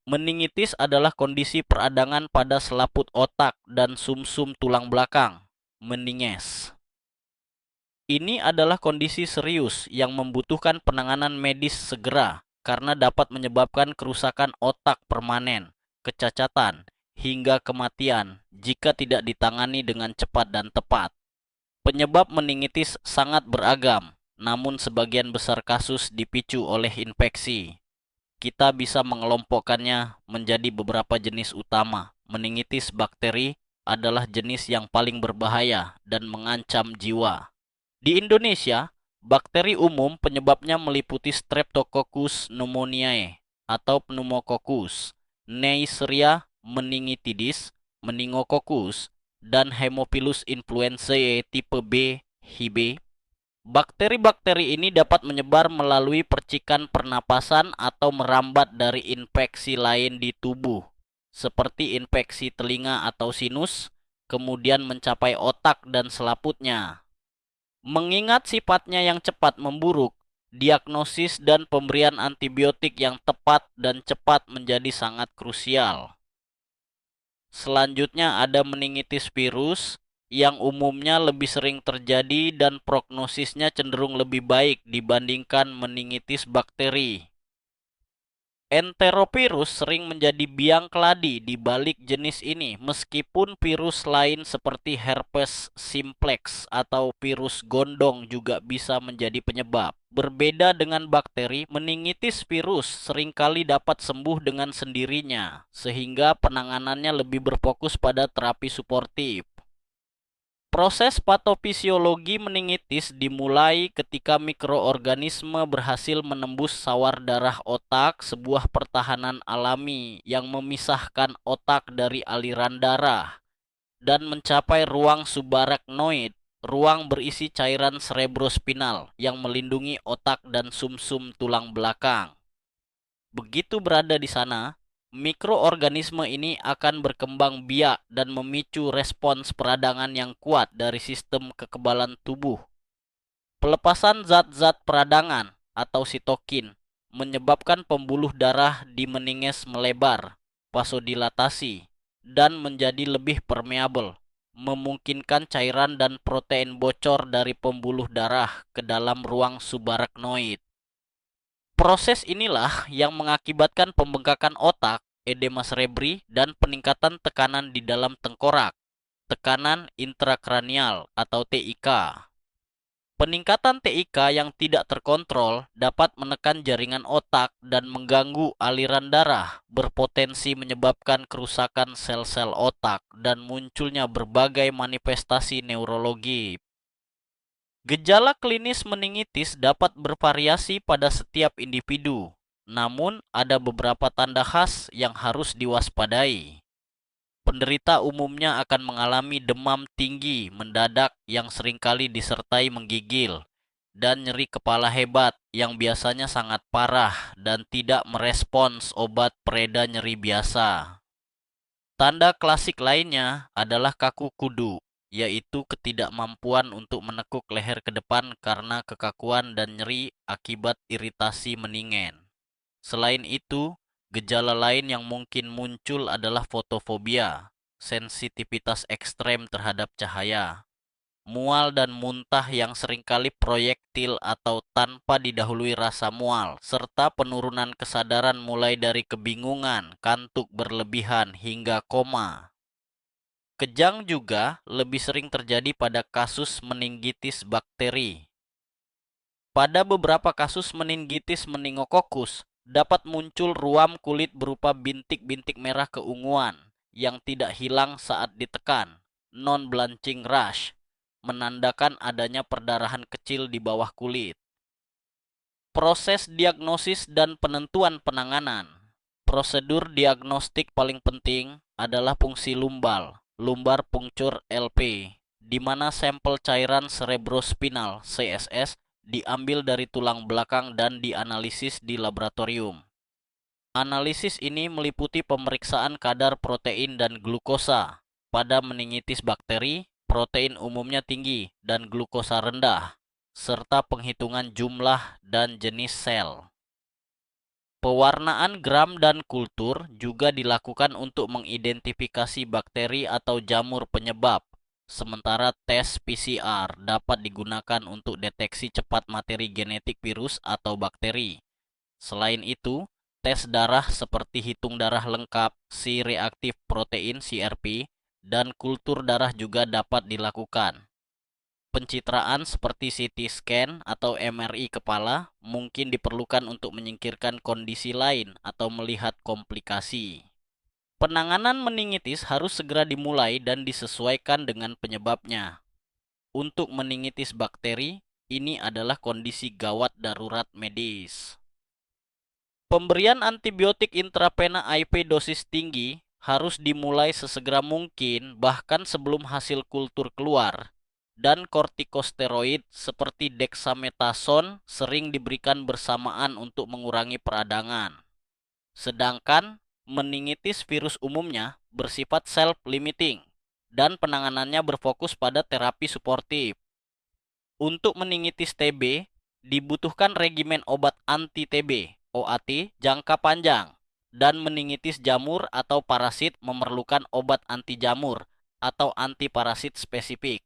Meningitis adalah kondisi peradangan pada selaput otak dan sumsum tulang belakang, meninges. Ini adalah kondisi serius yang membutuhkan penanganan medis segera karena dapat menyebabkan kerusakan otak permanen, kecacatan, hingga kematian jika tidak ditangani dengan cepat dan tepat. Penyebab meningitis sangat beragam, namun sebagian besar kasus dipicu oleh infeksi. Kita bisa mengelompokkannya menjadi beberapa jenis utama. Meningitis bakteri adalah jenis yang paling berbahaya dan mengancam jiwa. Di Indonesia, bakteri umum penyebabnya meliputi Streptococcus pneumoniae atau Pneumococcus, Neisseria meningitidis, Meningococcus, dan Haemophilus influenzae tipe B, Hib. Bakteri-bakteri ini dapat menyebar melalui percikan pernapasan atau merambat dari infeksi lain di tubuh, seperti infeksi telinga atau sinus, kemudian mencapai otak dan selaputnya. Mengingat sifatnya yang cepat memburuk, diagnosis dan pemberian antibiotik yang tepat dan cepat menjadi sangat krusial. Selanjutnya ada meningitis virus yang umumnya lebih sering terjadi dan prognosisnya cenderung lebih baik dibandingkan meningitis bakteri. Enterovirus sering menjadi biang keladi di balik jenis ini, meskipun virus lain seperti herpes simplex atau virus gondong juga bisa menjadi penyebab. Berbeda dengan bakteri, meningitis virus seringkali dapat sembuh dengan sendirinya, sehingga penanganannya lebih berfokus pada terapi suportif. Proses patofisiologi meningitis dimulai ketika mikroorganisme berhasil menembus sawar darah otak, sebuah pertahanan alami yang memisahkan otak dari aliran darah, dan mencapai ruang subarachnoid, ruang berisi cairan cerebrospinal yang melindungi otak dan sumsum tulang belakang. Begitu berada di sana, mikroorganisme ini akan berkembang biak dan memicu respons peradangan yang kuat dari sistem kekebalan tubuh. Pelepasan zat-zat peradangan atau sitokin menyebabkan pembuluh darah di meninges melebar, vasodilatasi, dan menjadi lebih permeabel, memungkinkan cairan dan protein bocor dari pembuluh darah ke dalam ruang subarachnoid. Proses inilah yang mengakibatkan pembengkakan otak, edema cerebri, dan peningkatan tekanan di dalam tengkorak, tekanan intrakranial atau TIK. Peningkatan TIK yang tidak terkontrol dapat menekan jaringan otak dan mengganggu aliran darah, berpotensi menyebabkan kerusakan sel-sel otak dan munculnya berbagai manifestasi neurologi. Gejala klinis meningitis dapat bervariasi pada setiap individu, namun ada beberapa tanda khas yang harus diwaspadai. Penderita umumnya akan mengalami demam tinggi mendadak yang seringkali disertai menggigil, dan nyeri kepala hebat yang biasanya sangat parah dan tidak merespons obat pereda nyeri biasa. Tanda klasik lainnya adalah kaku kudu, yaitu ketidakmampuan untuk menekuk leher ke depan karena kekakuan dan nyeri akibat iritasi meningen. Selain itu, gejala lain yang mungkin muncul adalah fotofobia, sensitivitas ekstrem terhadap cahaya, mual dan muntah yang seringkali proyektil atau tanpa didahului rasa mual, serta penurunan kesadaran mulai dari kebingungan, kantuk berlebihan, hingga koma. Kejang juga lebih sering terjadi pada kasus meningitis bakteri. Pada beberapa kasus meningitis meningokokus, dapat muncul ruam kulit berupa bintik-bintik merah keunguan yang tidak hilang saat ditekan, non-blanching rash, menandakan adanya perdarahan kecil di bawah kulit. Proses diagnosis dan penentuan penanganan. Prosedur diagnostik paling penting adalah fungsi lumbar puncture LP, di mana sampel cairan cerebrospinal CSS diambil dari tulang belakang dan dianalisis di laboratorium. Analisis ini meliputi pemeriksaan kadar protein dan glukosa. Pada meningitis bakteri, protein umumnya tinggi dan glukosa rendah, serta penghitungan jumlah dan jenis sel. Pewarnaan gram dan kultur juga dilakukan untuk mengidentifikasi bakteri atau jamur penyebab, sementara tes PCR dapat digunakan untuk deteksi cepat materi genetik virus atau bakteri. Selain itu, tes darah seperti hitung darah lengkap, C-reaktif protein CRP, dan kultur darah juga dapat dilakukan. Pencitraan seperti CT scan atau MRI kepala mungkin diperlukan untuk menyingkirkan kondisi lain atau melihat komplikasi. Penanganan meningitis harus segera dimulai dan disesuaikan dengan penyebabnya. Untuk meningitis bakteri, ini adalah kondisi gawat darurat medis. Pemberian antibiotik intravena IV dosis tinggi harus dimulai sesegera mungkin, bahkan sebelum hasil kultur keluar. Dan kortikosteroid seperti dexamethasone sering diberikan bersamaan untuk mengurangi peradangan. Sedangkan meningitis virus umumnya bersifat self-limiting dan penanganannya berfokus pada terapi suportif. Untuk meningitis TB, dibutuhkan regimen obat anti-TB (OAT) jangka panjang, dan meningitis jamur atau parasit memerlukan obat anti jamur atau antiparasit spesifik.